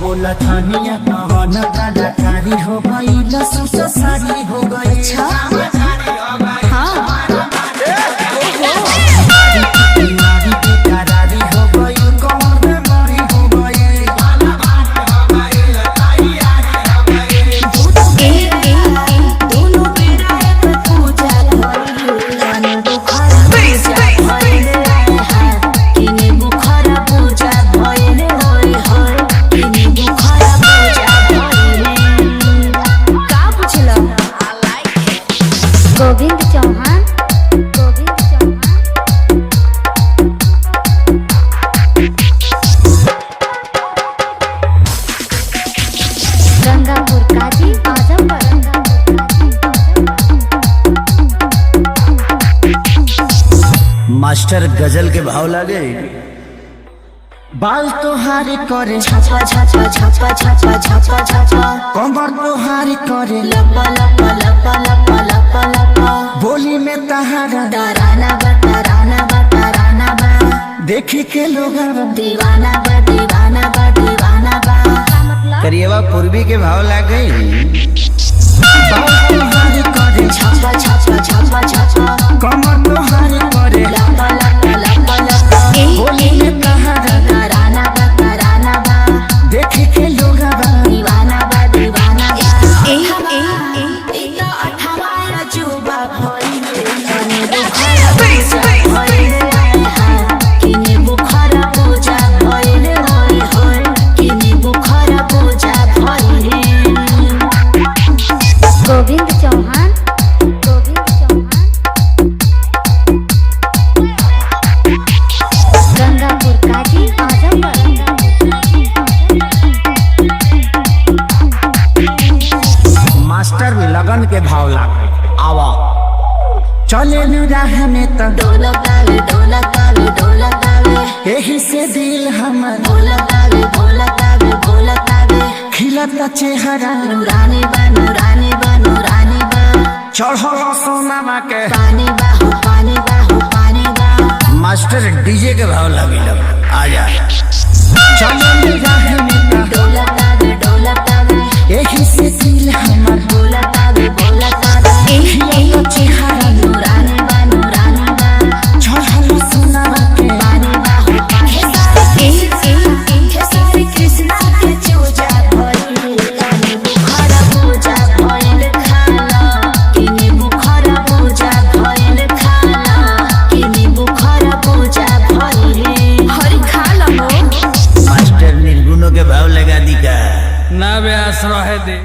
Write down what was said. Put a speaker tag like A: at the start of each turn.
A: बोला थानिया कौन कलाकारी हो गई लसु सारी हो गई। अच्छा
B: गोविंद चौहान गंगापुर काजी
A: मास्टर गजल के भाव लागे बाल तोहारी करे छापा छापा छापा छापा छापा छापा कमर तोहारी करे लपा लपा लपा लपा लपा लपा बोली में तहारा डराना बा डराना बा डराना बा देखी के लोग दीवाना बा दीवाना बा दीवाना बा। करिएवा पूर्वी के भाव लागे बाल तोहारी करे छापा छापा छापा छापा कमर तोहारी करे लपा लपा लपा लपा बोली में तहारा देखी के लोग दीवाना बा दीवाना बा।
B: गोविंद चौहान गंगापुर काजी
A: मास्टर भी लगन के भाव लागे आवा चले राह में तो डोला तावे डोला तावे डोला तावे यही से दिल हमर बोला तावे बोला तावे बोला तावे खिलता चेहरा नूरानी बा नूरानी बा नूरानी बा चढ़ो सोनामा के पानी बा हो पानी बा हो पानी बा। मास्टर डीजे के भाव लागे लग आजा चले राह में तो डोला तावे यही से दिल हमर बोला तावे बोला तावे खिलता चेहरा नूरानी बा नूरानी बा चढ़ो सोनामा के पानी बा हो पानी बा। सारे कृष्णा के चूजा भइल काने बुखारा पूजा भइल खाना किने बुखारा पूजा भइल खाना किने बुखारा पूजा भइल हरि खाला हो। मास्टर निर्गुणों के भाव लगा दी का
C: ना बे आश्रय दे।